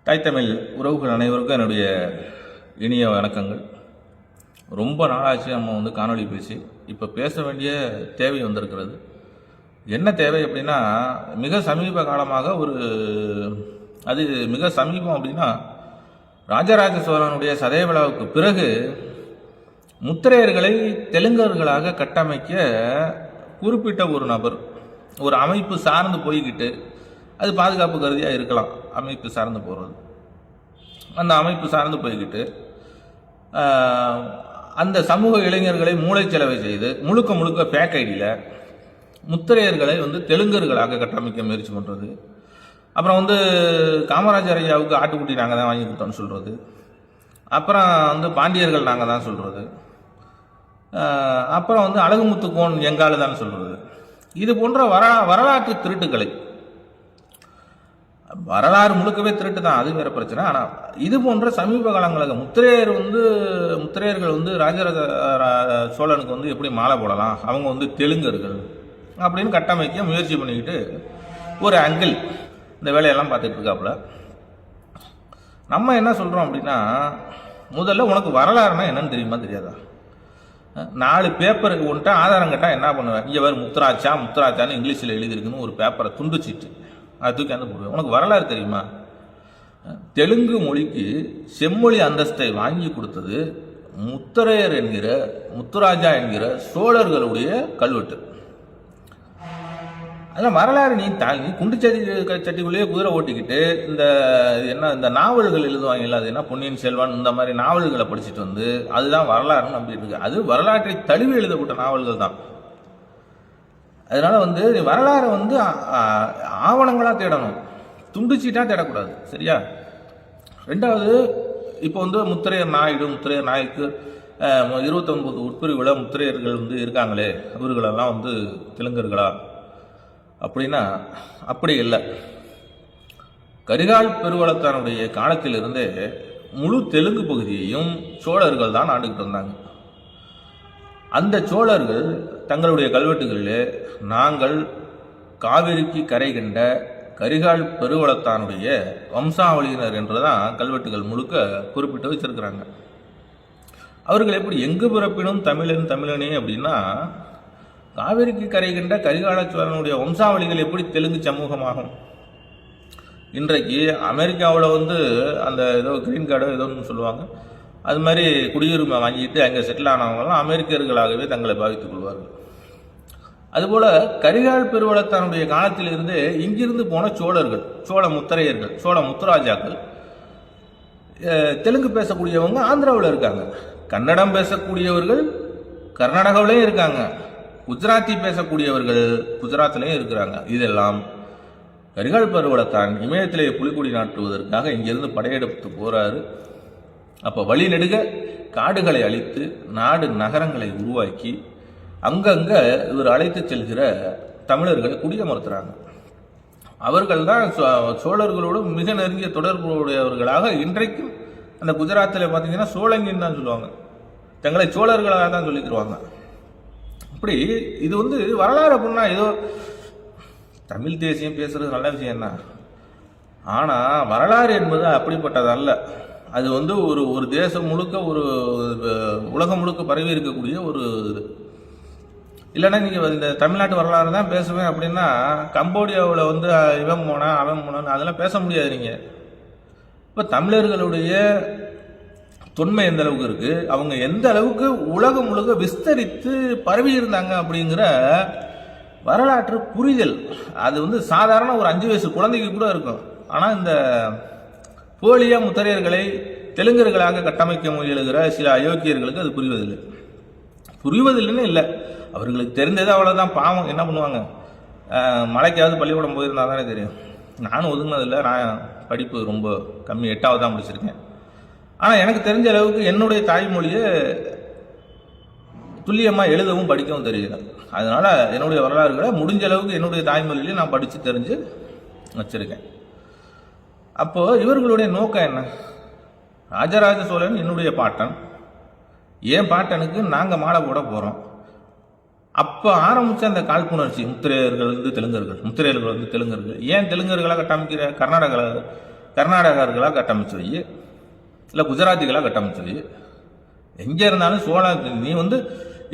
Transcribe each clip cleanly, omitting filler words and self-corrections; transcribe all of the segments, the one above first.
தாய் தமிழ் உறவுகள் அனைவருக்கும் என்னுடைய இனிய வணக்கங்கள். ரொம்ப நாளாச்சு நம்ம காணொலி பேசி. இப்போ பேச வேண்டிய தேவை வந்திருக்கிறது. என்ன தேவை அப்படின்னா, மிக சமீப காலமாக அது மிக சமீபம் அப்படின்னா, ராஜராஜ சோழனுடைய சதய விழாவுக்கு பிறகு முத்திரையர்களை தெலுங்கர்களாக கட்டமைக்க குறிப்பிட்ட ஒரு நபர், ஒரு அமைப்பு சார்ந்து போய்கிட்டு, அது பாதுகாப்பு கருதியாக இருக்கலாம், அமைப்பு சார்ந்து போகிறது, அந்த அமைப்பு சார்ந்து போய்கிட்டு அந்த சமூக இளைஞர்களை மூளைச்சலவை செய்து முழுக்க பேக் ஐடியில் முத்திரையர்களை தெலுங்கர்களாக கட்டமைக்க முயற்சி பண்ணுறது. அப்புறம் காமராஜர் ஐயாவுக்கு ஆட்டுக்குட்டி நாங்கள் தான் வாங்கி கொடுத்தோம்னு சொல்கிறது. அப்புறம் பாண்டியர்கள் நாங்கள் தான் சொல்கிறது. அப்புறம் அழகுமுத்து கோன் எங்காலு தான் சொல்கிறது. இது போன்ற வரலாற்று திருட்டுக்களை, வரலாறு முழுக்கவே திருட்டு தான், அது வேற பிரச்சனை. ஆனால் இது போன்ற சமீப காலங்களுக்கு முத்திரையர்கள் ராஜராஜ சோழனுக்கு எப்படி மாலை போடலாம், அவங்க தெலுங்கர்கள் அப்படின்னு கட்டமைக்க முயற்சி பண்ணிக்கிட்டு ஒரு அங்கிள் இந்த வேலையெல்லாம் பார்த்துட்டு இருக்காப்புல. நம்ம என்ன சொல்கிறோம் அப்படின்னா, முதல்ல உனக்கு வரலாறுனா என்னன்னு தெரியுமா தெரியாதா? 4 பேப்பருக்கு ஒன்ட்ட ஆதாரம் கேட்டால் என்ன பண்ணுவேன்? இங்கே வேறு முத்துராச்சான்னு இங்கிலீஷில் எழுதியிருக்குன்னு ஒரு பேப்பரை துண்டுச்சிட்டு அது தூக்கி போடுவேன். உனக்கு வரலாறு தெரியுமா? தெலுங்கு மொழிக்கு செம்மொழி அந்தஸ்தை வாங்கி கொடுத்தது முத்தரையர் என்கிற முத்துராஜா என்கிற சோழர்களுடைய கல்வெட்டு. அதான் வரலாறு. நீ குண்டு சட்டிக்குள்ளேயே குதிரை ஓட்டிக்கிட்டு இந்த நாவல்கள் எழுதுவாங்கல்ல, அது என்ன பொன்னியின் செல்வன், இந்த மாதிரி நாவல்களை படிச்சுட்டு அதுதான் வரலாறுன்னு நம்பிட்டு இருக்கு. அது வரலாற்றை தழுவி எழுதப்பட்ட நாவல்கள் தான். அதனால நீ வரலாறு ஆவணங்களா தேடணும், துண்டுச்சீட்டா தேடக்கூடாது, சரியா? ரெண்டாவது, இப்போ முத்திரையர் நாய்க்கு 29 உட்பிரிவுல முத்திரையர்கள் இருக்காங்களே, அவர்களெல்லாம் தெலுங்கர்களா அப்படின்னா அப்படி இல்லை. கரிகால் பெருவளத்தானுடைய காலத்திலிருந்தே முழு தெலுங்கு பகுதியையும் சோழர்கள் தான் ஆண்டுகிட்டு இருந்தாங்க. அந்த சோழர்கள் தங்களுடைய கல்வெட்டுகளிலே நாங்கள் காவிரிக்கு கரை கண்ட கரிகால் பெருவளத்தானுடைய வம்சாவளியினர் என்றுதான் கல்வெட்டுகள் முழுக்க குறிப்பிட்டு வச்சிருக்கிறாங்க. அவர்கள் எப்படி எங்கு பிறப்பினும் தமிழனே அப்படின்னா, காவிரிக்கு கரை கண்ட கரிகால சோழனுடைய வம்சாவளிகள் எப்படி தெலுங்கு சமூகமாகும்? இன்றைக்கு அமெரிக்காவில் அந்த ஏதோ கிரீன் கார்டு ஏதோன்னு சொல்லுவாங்க, அது மாதிரி குடியுரிமை வாங்கிட்டு அங்கே செட்டில் ஆனவங்கலாம் அமெரிக்கர்களாகவே தங்களை பாவித்துக் கொள்வார்கள். அதுபோல் கரிகால் பெருவளத்தானுடைய காலத்திலிருந்து இங்கிருந்து போன சோழர்கள், சோழ முத்திரையர்கள், சோழ முத்துராஜாக்கள், தெலுங்கு பேசக்கூடியவங்க ஆந்திராவில் இருக்காங்க, கன்னடம் பேசக்கூடியவர்கள் கர்நாடகாவிலையும் இருக்காங்க, குஜராத்தி பேசக்கூடியவர்கள் குஜராத்திலையும் இருக்கிறாங்க. இதெல்லாம் கரிகால் பெருவளத்தான் இமயத்திலே புலிக்குடி நாட்டுவதற்காக இங்கிருந்து படையெடுத்து போறாரு. அப்போ வழி நெடுக காடுகளை அழித்து நாடு நகரங்களை உருவாக்கி அங்கங்க இவர் அழைத்து செல்கிற தமிழர்களை குடியமர்த்துறாங்க. அவர்கள் தான் சோழர்களோடு மிக நெருங்கிய தொடர்புடையவர்களாக இன்றைக்கும் அந்த குஜராத்தில் பார்த்தீங்கன்னா சோழங்கின்னு தான் சொல்லுவாங்க, தங்களை சோழர்களாக தான் சொல்லிக்கிடுவாங்க. அப்படி இது வரலாறு அப்படின்னா ஏதோ தமிழ் தேசியம் பேசுறது நல்ல விஷயம்தான். ஆனால் வரலாறு என்பது அப்படிப்பட்டதல்ல. அது ஒரு தேசம் முழுக்க, ஒரு உலகம் முழுக்க பரவி இருக்கக்கூடிய ஒரு இது. இல்லைன்னா நீங்கள் இந்த தமிழ்நாட்டு வரலாறு தான் பேசுவேன் அப்படின்னா, கம்போடியாவில் இவன் போனான் அவன் போனான்னு அதெல்லாம் பேச முடியாது நீங்கள். இப்போ தமிழர்களுடைய தொன்மை எந்த அளவுக்கு இருக்கு, அவங்க எந்த அளவுக்கு உலகம் முழுக்க விஸ்தரித்து பரவி இருந்தாங்க அப்படிங்கிற வரலாற்று புரிதல் அது சாதாரண ஒரு 5 வயசு குழந்தைக்கு கூட இருக்கும். ஆனால் இந்த போலியா முத்திரையர்களை தெலுங்கர்களாக கட்டமைக்க முயலுகிற சில அயோக்கியர்களுக்கு அது புரிவதில்லைன்னு இல்லை, அவர்களுக்கு தெரிந்தது அவ்வளோதான். பாவம் என்ன பண்ணுவாங்க? மலைக்காவது பள்ளிக்கூடம் போயிருந்தா தானே தெரியும். நானும் ஒதுங்கினதில்லை, நான் படிப்பு ரொம்ப கம்மி, 8வது தான் முடிச்சிருக்கேன். ஆனால் எனக்கு தெரிஞ்ச அளவுக்கு என்னுடைய தாய்மொழியை துல்லியமாக எழுதவும் படிக்கவும் தெரியல. அதனால் என்னுடைய வரலாறுகளை முடிஞ்ச அளவுக்கு என்னுடைய தாய்மொழியிலே நான் படித்து தெரிஞ்சு வச்சுருக்கேன். அப்போது இவர்களுடைய நோக்கம் என்ன? ராஜராஜ சோழன் என்னுடைய பாட்டன், என் பாட்டனுக்கு நாங்கள் மாலை போட போகிறோம். அப்போ ஆரம்பித்த அந்த காழ்ப்புணர்ச்சி, முத்திரையர்கள் தெலுங்கர்கள், முத்திரையர்கள் தெலுங்கர்கள், ஏன் தெலுங்கர்களாக கட்டமைக்கிற? கர்நாடகர்களாக கட்டமைச்சு வை, இல்லை குஜராத்திகளாக கட்டமைச்சு வை. எங்கே இருந்தாலும் நீ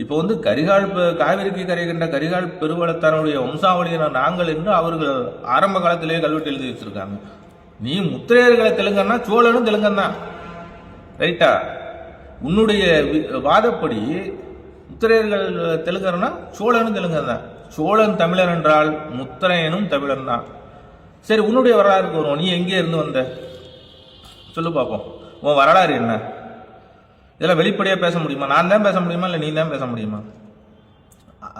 இப்போ கரிகால் காவிரிக்கு கரை கண்ட கரிகால் பெருவளத்தாருடைய வம்சாவளியினர் நாங்கள் என்று அவர்கள் ஆரம்ப காலத்திலேயே கல்வெட்டு எழுதி வச்சிருக்காங்க. நீ முத்திரையர்களை தெலுங்கன்னா சோழனும் தெலுங்கன் தான், ரைட்டா? உன்னுடைய வாதப்படி முத்திரையர்கள் தெலுங்கர்னா சோழனும் தெலுங்கன் தான். சோழன் தமிழன் என்றால் முத்திரையனும் தமிழன் தான். சரி, உன்னுடைய வரலாறுக்கு வரும். நீ எங்கே இருந்து வந்த சொல்லு பார்ப்போம். உன் வரலாறு என்ன? இதெல்லாம் வெளிப்படையாக பேச முடியுமா? நான் தான் பேச முடியுமா, இல்லை நீ தான் பேச முடியுமா?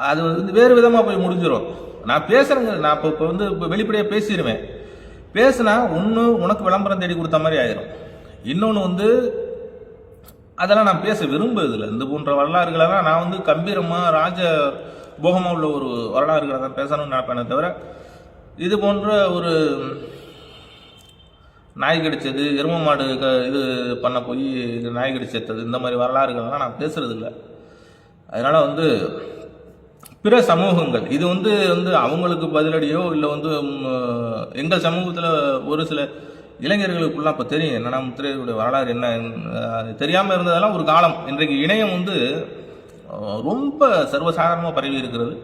அது வேறு விதமாக போய் முடிஞ்சிடும். நான் பேசுறேங்க, நான் இப்போ வெளிப்படையாக பேசிடுவேன். பேசுனா ஒன்று உனக்கு விளம்பரம் தேடி கொடுத்த மாதிரி ஆயிரும். இன்னொன்று அதெல்லாம் நான் பேச விரும்புவதில்லை. இந்த போன்ற வரலாறுகளெல்லாம் நான் கம்பீரமாக ராஜ போகமாக உள்ள ஒரு வரலாறுகளை தான் பேசணும்னு நினைப்பேனே தவிர, இது போன்ற ஒரு நாய் கடிச்சது, எரும மாடு இது பண்ண போய் நாய் கடிச்சது, இந்த மாதிரி வரலாறுகள்லாம் நான் பேசுறது இல்லை. அதனால பிற சமூகங்கள் இது அவங்களுக்கு பதிலடியோ இல்லை எங்கள் சமூகத்தில் ஒரு சில இளைஞர்களுக்குலாம் இப்போ தெரியும் என்னன்னா முத்திரையருடைய வரலாறு என்ன தெரியாமல் இருந்ததெல்லாம் ஒரு காலம். இன்றைக்கு இணையம் ரொம்ப சர்வசாதாரணமாக பரவி இருக்கிறது.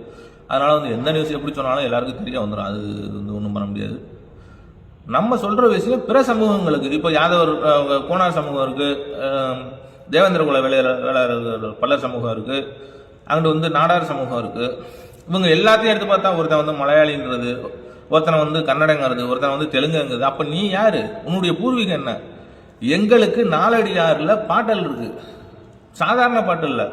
அதனால் எந்த நியூஸ் எப்படி சொன்னாலும் எல்லாருக்கும் தெரிய வந்துடும். அது ஒன்றும் பண்ண முடியாது. நம்ம சொல்கிற விஷயம் பிற சமூகங்களுக்கு, இப்போ யாதவர் கோனார் சமூகம் இருக்குது, தேவேந்திர குல வேளாளர்கள் பல்லர் சமூகம் இருக்குது, அங்கிட்டு நாடார் சமூகம் இருக்குது. இவங்க எல்லாத்தையும் எடுத்து பார்த்தா ஒருத்தன் மலையாளின்றது, ஒருத்தனை கன்னடங்கிறது, ஒருத்தனை தெலுங்குங்கிறது. அப்போ நீ யார்? உன்னுடைய பூர்வீகம் என்ன? எங்களுக்கு நாலடியாரில் பாட்டல் இருக்குது, சாதாரண பாட்டு இல்லை,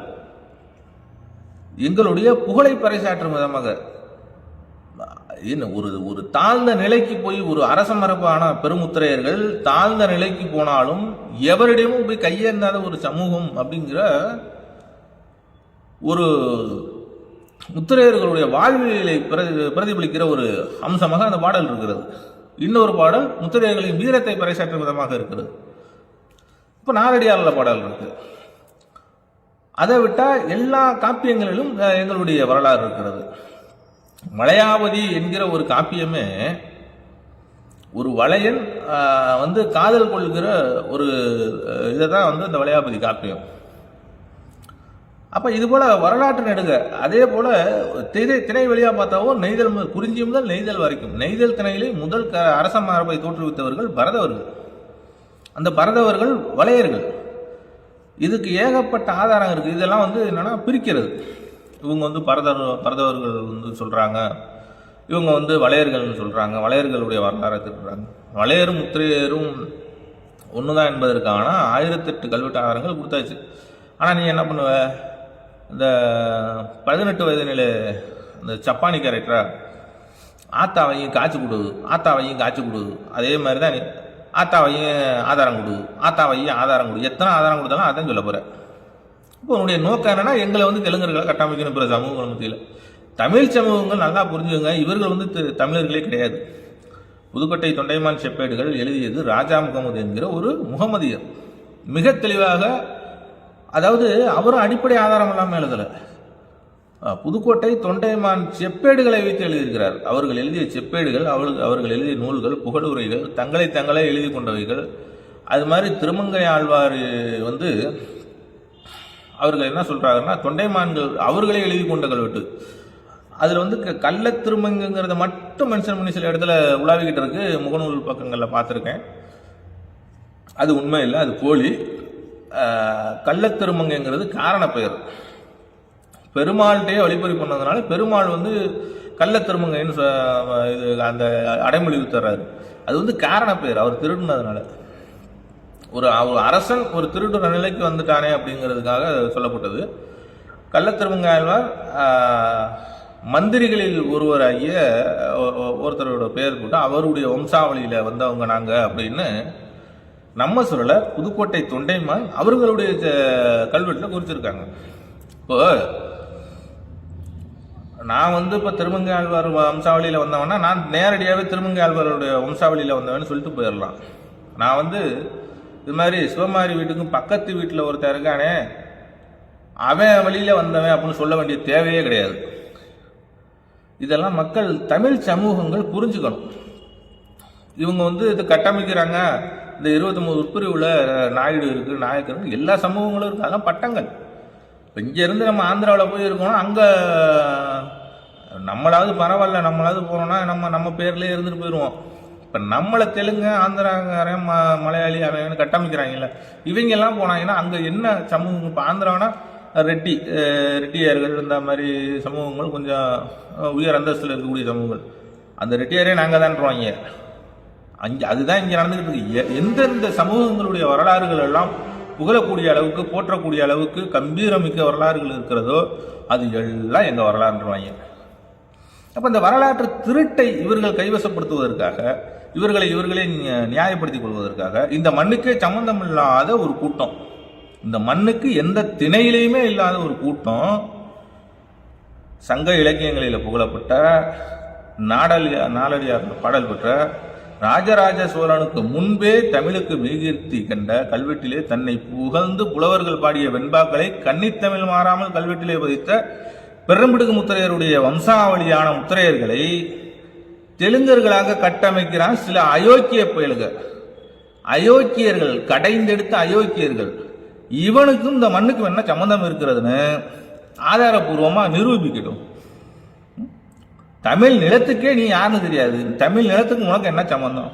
எங்களுடைய புகழை பறைசாற்றும் விதமாக. ஒரு தாழ்ந்த நிலைக்கு போய் ஒரு அரச மரபான பெருமுத்திரையர்கள் தாழ்ந்த நிலைக்கு போனாலும் எவரிடமும் போய் கையேந்தாத ஒரு சமூகம் அப்படிங்கிற ஒரு முத்திரையர்களுடைய வாழ்வியலை பிரதிபலிக்கிற ஒரு அம்சமாக அந்த பாடல் இருக்கிறது. இன்னொரு பாடல் முத்திரையர்களின் வீரத்தை பறைசாற்றும் விதமாக இருக்கிறது. இப்போ நாலடியாரில் பாடல் இருக்கு. அதை விட்டா எல்லா காப்பியங்களிலும் எங்களுடைய வரலாறு இருக்கிறது. மலையாவதி என்கிற ஒரு காப்பியமே ஒரு வளையன் காதல் கொள்கிற ஒரு இதை தான் அந்த வளையாபதி காப்பியம். அப்போ இது போல வரலாற்று நெடுக அதே போல திணை வழியாக பார்த்தாவோ நெய்தல் குறிஞ்சி முதல் நெய்தல் வரைக்கும் நெய்தல் திணையிலே முதல் அரச மரபை தோற்றுவித்தவர்கள் பரதவர்கள். அந்த பரதவர்கள் வளையர்கள். இதுக்கு ஏகப்பட்ட ஆதாரம் இருக்குது. இதெல்லாம் என்னன்னா பிரிக்கிறது. இவங்க பரதவர்கள் சொல்கிறாங்க, இவங்க வளையர்கள்னு சொல்கிறாங்க, வளையர்களுடைய வரலாறை திட்டுறாங்க. வளையரும் முத்திரையரும் ஒன்று தான் என்பதற்கான 1008 கல்வெட்டு ஆதாரங்கள் கொடுத்தாச்சு. ஆனால் நீ என்ன பண்ணுவ? இந்த 18 வயது நிலை இந்த சப்பானி கேரக்டரா ஆத்தாவையும் காய்ச்சி கொடுது, அதே மாதிரி தான் நீ ஆத்தாவையும் ஆதாரம் கொடு, எத்தனை ஆதாரம் கொடுத்தாலும் அதான் சொல்ல போகிற. இப்போ உன்னுடைய நோக்கம் என்னன்னா எங்களை தெலுங்கர்களை கட்டமைக்கணும் பிற சமூகங்கள் மத்தியில். தமிழ் சமூகங்கள் நல்லா புரிஞ்சுங்க, இவர்கள் தமிழர்களே கிடையாது. புதுக்கோட்டை தொண்டைமான் செப்பேடுகள் எழுதியது ராஜா முகமது என்கிற ஒரு முகமதியர். மிக தெளிவாக, அதாவது அவரும் அடிப்படை ஆதாரம் இல்லாமல் எழுதலை. புதுக்கோட்டை தொண்டைமான் செப்பேடுகளை வைத்து எழுதியிருக்கிறார். அவர்கள் எழுதிய செப்பேடுகள், அவர்கள் எழுதிய நூல்கள், புகழுரைகள், தங்களே எழுதி கொண்டவைகள். அது மாதிரி திருமங்கை ஆழ்வார் அவர்கள் என்ன சொல்றாங்கன்னா தொண்டைமான்கள் அவர்களே எழுதி கொண்ட கல்வெட்டு. அதில் கள்ள திருமங்கிறத மட்டும் மென்ஷன் பண்ணி சில இடத்துல உலாவிக்கிட்டு இருக்கு. முகநூல் பக்கங்களில் பார்த்துருக்கேன். அது உண்மை இல்லை, அது போலி. கள்ளத்திருமங்கிறது காரண பெயர். பெருமாள்கிட்டே வழிபறி பண்ணதுனால பெருமாள் கள்ளத்திருமங்கைன்னு இது அந்த அடைமொழி தர்றாரு. அது காரண பெயர், அவர் திருடுனதுனால. ஒரு அரசன் ஒரு திருடுற நிலைக்கு வந்துட்டானே அப்படிங்கிறதுக்காக சொல்லப்பட்டது. கள்ளத்திருமங்கை ஆழ்வார் மந்திரிகளில் ஒருவராகிய ஒருத்தரோட பெயர் போட்டு அவருடைய வம்சாவளியில வந்தவங்க நாங்க அப்படின்னு நம்ம சொல்லல, புதுக்கோட்டை தொண்டைமான் அவர்களுடைய கல்வெட்டுல குறிச்சிருக்காங்க. இப்போ நான் இப்போ திருமங்கை ஆழ்வார் வம்சாவளியில வந்தவன்னா நான் நேரடியாகவே திருமங்கை ஆழ்வாருடைய வம்சாவளியில வந்தவன்னு சொல்லிட்டு போயிடலாம். நான் இது மாதிரி சிவமாரி வீட்டுக்கும் பக்கத்து வீட்டில் ஒருத்தர் இருக்கானே அவன் வழியில் வந்தவன் அப்படின்னு சொல்ல வேண்டிய தேவையே கிடையாது. இதெல்லாம் மக்கள் தமிழ் சமூகங்கள் புரிஞ்சுக்கணும். இவங்க வந்து இது கட்டமைக்கிறாங்க. இந்த 29 உட்பிரிவுல நாயுடு இருக்கு, நாயக்கர், எல்லா சமூகங்களும் இருக்கு. அதெல்லாம் பட்டங்கள். இப்போ இங்கேருந்து நம்ம ஆந்திராவில் போய் இருக்கோம்னா அங்கே நம்மளாவது பரவாயில்ல, நம்மளாவது போகிறோம்னா நம்ம பேர்லேயே இருந்துட்டு போயிடுவோம். இப்போ நம்மளை தெலுங்கு, ஆந்திராக்காரன், மலையாளி அவன் கட்டமைக்கிறாங்கல்ல, இவங்கெல்லாம் போனாங்கன்னா அங்கே என்ன சமூகம்? இப்போ ஆந்திரானா ரெட்டியார்கள், இந்த மாதிரி சமூகங்கள் கொஞ்சம் உயர் அந்தஸ்தில் இருக்கக்கூடிய சமூகங்கள். அந்த ரெட்டியாரே நாங்கள் தான்றாங்க அங்கே. அதுதான் இங்கே நடந்துகிட்டு இருக்கு. எந்தெந்த சமூகங்களுடைய வரலாறுகள் எல்லாம் புகழக்கூடிய அளவுக்கு, போற்றக்கூடிய அளவுக்கு கம்பீரமிக்க வரலாறுகள் இருக்கிறதோ அது எல்லாம் எங்கள் வரலாறுவாங்க. அப்போ இந்த வரலாற்று திருட்டை இவர்கள் கைவசப்படுத்துவதற்காக, இவர்களே நியாயப்படுத்திக் கொள்வதற்காக இந்த மண்ணுக்கே சம்பந்தம் இல்லாத ஒரு கூட்டம், இந்த மண்ணுக்கு எந்த திணையிலையுமே இல்லாத ஒரு கூட்டம், சங்க இலக்கியங்களில் புகழப்பட்ட நாலடியார் பாடல் பெற்ற ராஜராஜ சோழனுக்கு முன்பே தமிழுக்கு மெய்கீர்த்தி கண்ட கல்வெட்டிலே தன்னை புகழ்ந்து புலவர்கள் பாடிய வெண்பாக்களை கன்னித்தமிழ் மாறாமல் கல்வெட்டிலே பதித்த பெரும்பிடுகு முத்திரையருடைய வம்சாவளியான முத்திரையர்களை தெலுங்கர்களாக கட்டமைக்கிறான் சில அயோக்கிய பயல்கள், அயோக்கியர்கள், கடைந்தெடுத்த அயோக்கியர்கள். இவனுக்கும் இந்த மண்ணுக்கும் என்ன சம்பந்தம் இருக்கிறதுன்னு ஆதாரபூர்வமா நிரூபிக்கட்டும். தமிழ் நிலத்துக்கே நீ யாருன்னு தெரியாது, தமிழ் நிலத்துக்கு உனக்கு என்ன சம்பந்தம்?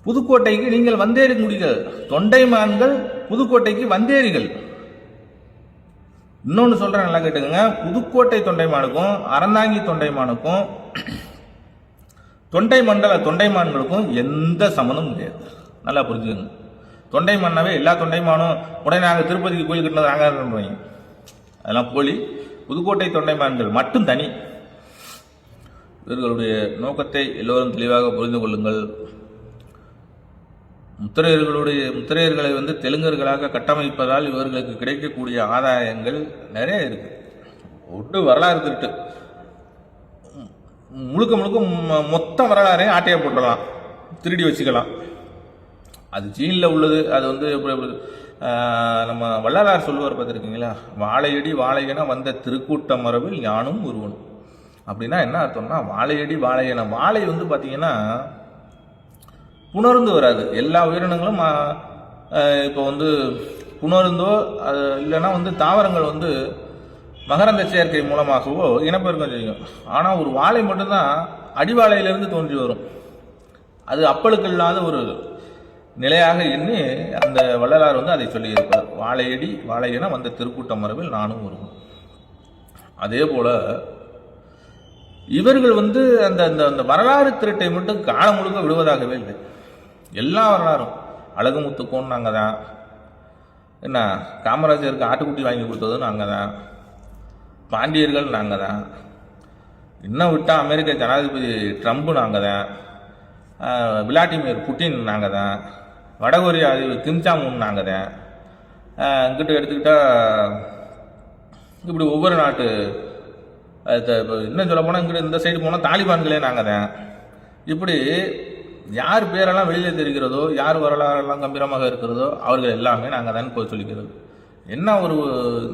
புதுக்கோட்டைக்கு நீங்கள் வந்தேறி முடிகள், தொண்டைமான்கள் புதுக்கோட்டைக்கு வந்தேறிகள். இன்னொன்று சொல்றேன், நல்லா கேட்டுக்கங்க. புதுக்கோட்டை தொண்டைமானுக்கும் அறந்தாங்கி தொண்டைமானுக்கும் தொண்டை மண்டல தொண்டைமான்களுக்கும் எந்த சம்மந்தமும் கிடையாது. நல்லா புரிஞ்சுக்கங்க. தொண்டைமானாவே எல்லா தொண்டைமானும் உடனே நாங்கள் திருப்பதிக்கு கோயில் கட்டினது நாங்கள், அதெல்லாம் போலி. புதுக்கோட்டை தொண்டைமான்கள் மட்டும் தனி. இவர்களுடைய நோக்கத்தை எல்லோரும் தெளிவாக புரிந்து கொள்ளுங்கள். முத்திரையர்களை வந்து தெலுங்கர்களாக கட்டமைப்பதால் இவர்களுக்கு கிடைக்கக்கூடிய ஆதாயங்கள் நிறைய இருக்கு. ஒட்டு வரலாறு திருட்டு, முழுக்க மொத்த வரலாறையும் ஆட்டையை போட்டுடலாம், திருடி வச்சுக்கலாம். அது ஜீனில் உள்ளது. அது வந்து நம்ம வள்ளலார் சொல்லுவார் பார்த்துருக்கீங்களா, வாழையடி வாழையென வந்த திருக்கூட்ட மரபில் ஞானும் ஒருவனும். அப்படின்னா என்ன அர்த்தம்னா, வாழையடி வாழையென, வாழை வந்து பார்த்தீங்கன்னா புணர்ந்து வராது. எல்லா உயிரினங்களும் இப்போ வந்து புணர்ந்தோ அது இல்லைன்னா வந்து தாவரங்கள் வந்து மகரந்த சேர்க்கை மூலமாகவோ இனப்பெருக்கம் செய்யும். ஆனால் ஒரு வாழை மட்டும்தான் அடிவாழையிலிருந்து தோன்றி வரும். அது அப்பளுக்கு இல்லாத ஒரு நிலையாக எண்ணி அந்த வள்ளலார் வந்து அதை சொல்லியிருப்பார். வாழையடி வாழையென வந்த திருக்கூட்ட மரபில் நானும் வருவோம். அதே போல இவர்கள் வந்து அந்த அந்த வரலாறு திருட்டை மட்டும் காலம் முழுக்க விடுவதாகவே இல்லை. எல்லா வரலாறும், அழகுமுத்துக்கும் நாங்கள் தான், என்ன காமராஜருக்கு ஆட்டுக்குட்டி வாங்கி கொடுத்ததும் நாங்கள் தான், பாண்டியர்கள் நாங்கள் தான், இன்னும் விட்டால் அமெரிக்க ஜனாதிபதி ட்ரம்ப் நாங்கள் தான், விளாடிமிர் புட்டின் நாங்கள் தான், வடகொரியா அதிபர் கிம் ஜாங் உன் நாங்கள் தான். இங்கிட்ட எடுத்துக்கிட்டால் இப்படி ஒவ்வொரு நாட்டு இன்னும் சொல்ல போனால் இங்கிட்ட இந்த சைடு போனால் தாலிபான்களே நாங்கள் தான். இப்படி யார் பேரெல்லாம் வெளியில் தெரிகிறதோ, யார் வரலாறெல்லாம் கம்பீரமாக இருக்கிறதோ அவர்கள் எல்லாமே நாங்கள் தான் போய் சொல்லிக்கிறது. என்ன ஒரு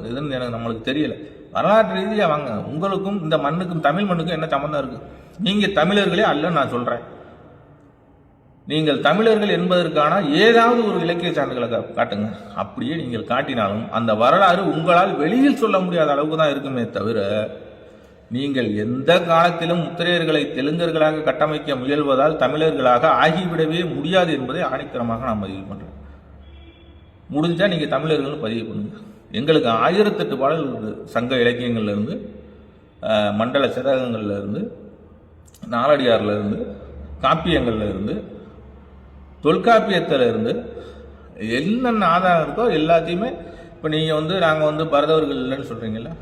இதுன்னு எனக்கு நம்மளுக்கு தெரியல. வரலாற்று ரீதியாக வாங்க, உங்களுக்கும் இந்த மண்ணுக்கும் தமிழ் மண்ணுக்கும் என்ன சம்மந்தம் இருக்குது? நீங்கள் தமிழர்களே அல்ல நான் சொல்கிறேன். நீங்கள் தமிழர்கள் என்பதற்கான ஏதாவது ஒரு இலக்கிய சான்றுகளை காட்டுங்க. அப்படியே நீங்கள் காட்டினாலும் அந்த வரலாறு உங்களால் வெளியில் சொல்ல முடியாத அளவுக்கு தான் இருக்குமே தவிர, நீங்கள் எந்த காலத்திலும் முத்திரையர்களை தெலுங்கர்களாக கட்டமைக்க முயல்வதால் தமிழர்களாக ஆகிவிடவே முடியாது என்பதை ஆணித்தரமாக நான் பதிவு பண்ணுறேன். முடிஞ்சால் நீங்கள் தமிழர்கள்னு பதிவு பண்ணுங்க. எங்களுக்கு 1008 பாடல்கள் இருக்குது. சங்க இலக்கியங்கள்லேருந்து, மண்டல சிறகங்கள்லேருந்து, நாலடியார்லேருந்து, காப்பியங்கள்லேருந்து, தொல்காப்பியத்திலிருந்து என்னென்ன ஆதாரம் இருக்கோ எல்லாத்தையுமே. இப்போ நீங்கள் வந்து நாங்கள் வந்து பரதவர்கள் இல்லைன்னு சொல்கிறீங்களா,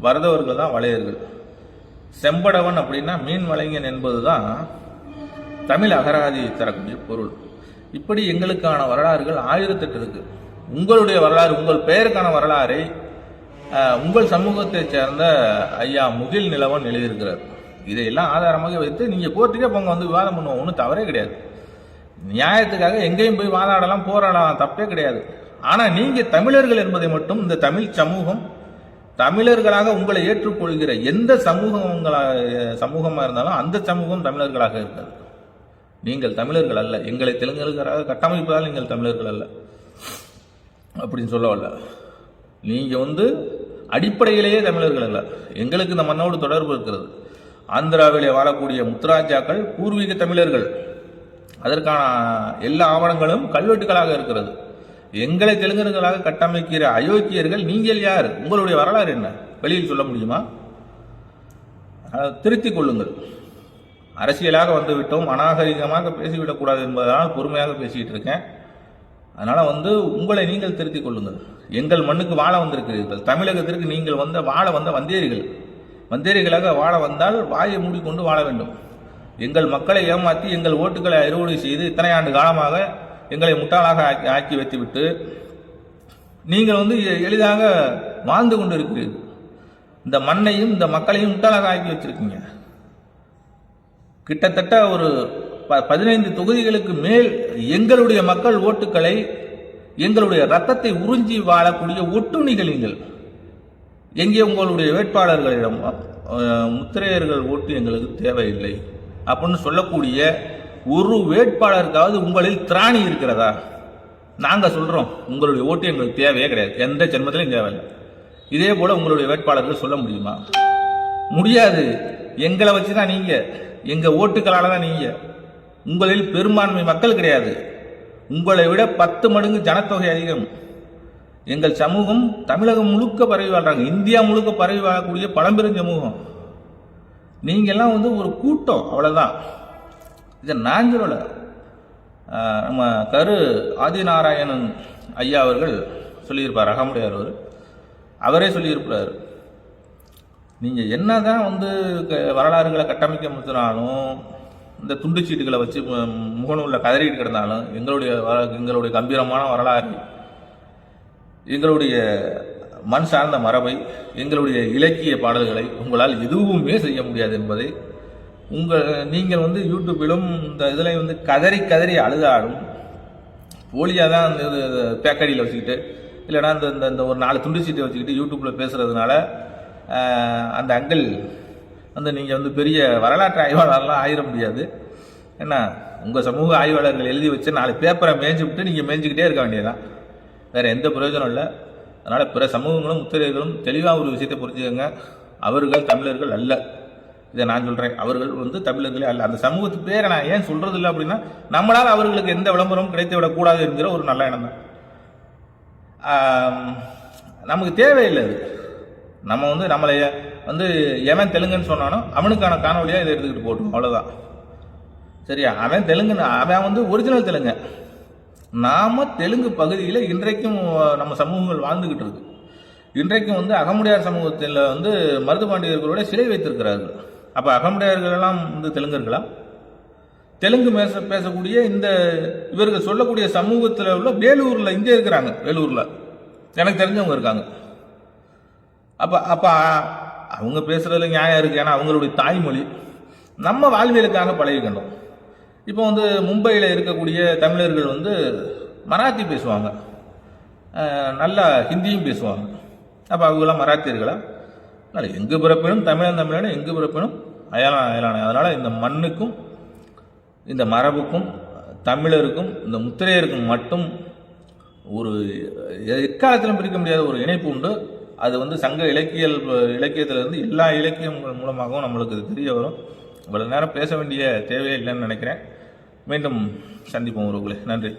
பரதவர்கள் தான் வளையர்கள். செம்படவன் அப்படின்னா மீன் வளைஞன் என்பது தான் தமிழ் அகராதி தரக்கூடிய பொருள். இப்படி எங்களுக்கான வரலாறுகள் 1008 இருக்கு. உங்களுடைய வரலாறு, உங்கள் பெயருக்கான வரலாறை உங்கள் சமூகத்தை சேர்ந்த ஐயா முகில் நிலவன் எழுதியிருக்கிறார். இதையெல்லாம் ஆதாரமாக வைத்து நீங்கள் கோர்ட்டுக்கே போங்க, வந்து விவாதம் பண்ணுவோம், ஒன்றும் தவறே கிடையாது. நியாயத்துக்காக எங்கேயும் போய் வாதாடலாம், போராடலாம், தப்பே கிடையாது. ஆனால் நீங்கள் தமிழர்கள் என்பதை மட்டும் இந்த தமிழ் சமூகம், தமிழர்களாக உங்களை ஏற்றுக்கொள்கிற எந்த சமூகமாக இருந்தாலும் அந்த சமூகம் தமிழர்களாக இருக்காது. நீங்கள் தமிழர்கள் அல்ல, எங்களை தெலுங்கர்களாக கட்டமைப்பதால் நீங்கள் தமிழர்கள் அல்ல அப்படின்னு சொல்ல வரல. நீங்கள் அடிப்படையிலேயே தமிழர்கள் அல்ல. எங்களுக்கு இந்த மண்ணோடு தொடர்பு இருக்கிறது. ஆந்திராவிலே வாழக்கூடிய முத்துராஜாக்கள் பூர்வீக தமிழர்கள். அதற்கான எல்லா ஆவணங்களும் கல்வெட்டுகளாக இருக்கிறது. எங்களை தெலுங்கர்களாக கட்டமைக்கிற அயோக்கியர்கள் நீங்கள் யார்? உங்களுடைய வரலாறு என்ன? வெளியில் சொல்ல முடியுமா? திருத்திக் கொள்ளுங்கள். அரசியலாக வந்துவிட்டோம், அநாகரிகமாக பேசிவிடக்கூடாது என்பதனால் பொறுமையாக பேசிக்கிட்டு இருக்கேன். அதனால் உங்களை நீங்கள் திருத்திக் கொள்ளுங்கள். எங்கள் மண்ணுக்கு வாழ வந்திருக்கிறீர்கள். தமிழகத்திற்கு நீங்கள் வாழ வந்த வந்தேரிகளாக வாழ வந்தால் வாயை மூடிக்கொண்டு வாழ வேண்டும். எங்கள் மக்களை ஏமாற்றி எங்கள் ஓட்டுக்களை அறுவடை செய்து இத்தனை ஆண்டு காலமாக எங்களை முட்டாளாக ஆக்கி வைத்துவிட்டு நீங்கள் எளிதாக வாழ்ந்து கொண்டு இருக்கிறீர்கள். இந்த மண்ணையும் இந்த மக்களையும் முட்டாளாக ஆக்கி வச்சிருக்கீங்க. கிட்டத்தட்ட ஒரு 15 தொகுதிகளுக்கு மேல் எங்களுடைய மக்கள் ஓட்டுக்களை, எங்களுடைய ரத்தத்தை உறிஞ்சி வாழக்கூடிய ஒட்டுணிகள் நீங்கள். எங்கே உங்களுடைய வேட்பாளர்களிடம் முத்திரையர்கள் ஓட்டு எங்களுக்கு தேவையில்லை அப்படின்னு சொல்லக்கூடிய ஒரு வேட்பாளருக்காவது உங்களில் திராணி இருக்கிறதா? நாங்கள் சொல்கிறோம், உங்களுடைய ஓட்டு எங்களுக்கு தேவையே கிடையாது, எந்த ஜென்மத்திலையும் தேவையில்லை. இதே போல் உங்களுடைய வேட்பாளர்கள் சொல்ல முடியுமா? முடியாது. எங்களை வச்சு தான் நீங்கள், எங்கள் ஓட்டுக்களால் தான் நீங்கள். உங்களில் பெரும்பான்மை மக்கள் கிடையாது. உங்களை விட 10 மடங்கு ஜனத்தொகை அதிகம். எங்கள் சமூகம் தமிழகம் முழுக்க பரவி வாழ்றாங்க. இந்தியா முழுக்க பரவி வாழக்கூடிய பழம்பெரும் சமூகம். நீங்கள்லாம் ஒரு கூட்டம், அவ்வளோதான். இதை நான் சொல்லலை. நம்ம கரு ஆதிநாராயணன் ஐயா அவர்கள் சொல்லியிருப்பார், அகமுடையார் அவரே சொல்லியிருப்பார். நீங்கள் என்ன தான் வரலாறுகளை கட்டமைக்க முடிச்சினாலும், இந்த துண்டுச்சீட்டுகளை வச்சு முகநூலில் கதறிட்டு கிடந்தாலும், எங்களுடைய கம்பீரமான வரலாறு, எங்களுடைய மண் சார்ந்த மரபை, எங்களுடைய இலக்கிய பாடல்களை உங்களால் எதுவுமே செய்ய முடியாது என்பதை நீங்கள் யூடியூப்பிலும் இந்த இதில் கதறி கதறி அழுதாலும் போலியாக தான் பேக்கடியில் வச்சுக்கிட்டு, இல்லைனா இந்த ஒரு 4 துண்டு சீட்டை வச்சுக்கிட்டு யூடியூப்பில் பேசுகிறதுனால அந்த அங்கிள் நீங்கள் பெரிய வரலாற்று ஆய்வாளர்லாம் ஆயிட முடியாது. ஏன்னா உங்கள் சமூக ஆய்வாளர்கள் எழுதி வச்சு 4 பேப்பரை மேய்ஞ்சி விட்டு நீங்கள் மேய்ஞ்சிக்கிட்டே இருக்க வேண்டியதுதான். வேறு எந்த பிரயோஜனம் இல்லை. அதனால் பிற சமூகங்களும் முத்திரையர்களும் தெளிவாக ஒரு விஷயத்தை புரிஞ்சுக்கங்க. அவர்கள் தமிழர்கள் அல்ல. இதை நான் சொல்கிறேன், அவர்கள் தமிழர்களே அல்ல. அந்த சமூகத்து பேரை நான் ஏன் சொல்கிறது இல்லை அப்படின்னா, நம்மளால் அவர்களுக்கு எந்த விளம்பரமும் கிடைத்து விடக்கூடாது என்கிற ஒரு நல்ல எண்ணம் தான். நமக்கு தேவையில்லை அது. நம்ம நம்மளை எவன் தெலுங்குன்னு சொன்னானோ அவனுக்கான காணொலியாக இதை எடுத்துக்கிட்டு போட்டோம், அவ்வளோதான். சரியா? அவன் தெலுங்குன்னு, அவன் ஒரிஜினல் தெலுங்கு. நாம் தெலுங்கு பகுதியில் இன்றைக்கும் நம்ம சமூகங்கள் வாழ்ந்துக்கிட்டு இருக்கு. இன்றைக்கும் அகமுடையார் சமூகத்தில் மருதுபாண்டியர்களோட சிலை வைத்திருக்கிறார்கள். அப்போ அகமுடையார்களெல்லாம் தெலுங்கர்களா? தெலுங்கு பேசக்கூடிய இந்த இவர்கள் சொல்லக்கூடிய சமூகத்தில் உள்ள வேலூரில் இங்கே இருக்கிறாங்க. வேலூரில் எனக்கு தெரிஞ்சவங்க இருக்காங்க. அப்போ அவங்க பேசுகிறதுல நியாயம் இருக்குது. ஏன்னா அவங்களுடைய தாய்மொழி. நம்ம வாழ்வியலுக்காக பழகிக்கணும். இப்போ மும்பையில் இருக்கக்கூடிய தமிழர்கள் மராத்தி பேசுவாங்க, நல்லா ஹிந்தியும் பேசுவாங்க. அப்போ அவங்களாம் மராத்தியர்களா? அதனால் எங்கு பிறப்பினும் தமிழன் எங்கு பிறப்பினும் அயலானே. அதனால் இந்த மண்ணுக்கும் இந்த மரபுக்கும் தமிழருக்கும் இந்த முத்திரையருக்கும் மட்டும் ஒரு எக்காலத்திலும் பிரிக்க முடியாத ஒரு இணைப்பு உண்டு. அது சங்க இலக்கியத்திலிருந்து எல்லா இலக்கியங்கள் மூலமாகவும் நம்மளுக்கு தெரிய வரும். இவ்வளவு நேரம் பேச வேண்டிய தேவையே இல்லைன்னு நினைக்கிறேன். மீண்டும் சந்திப்போம் உறவுகளே. நன்றி.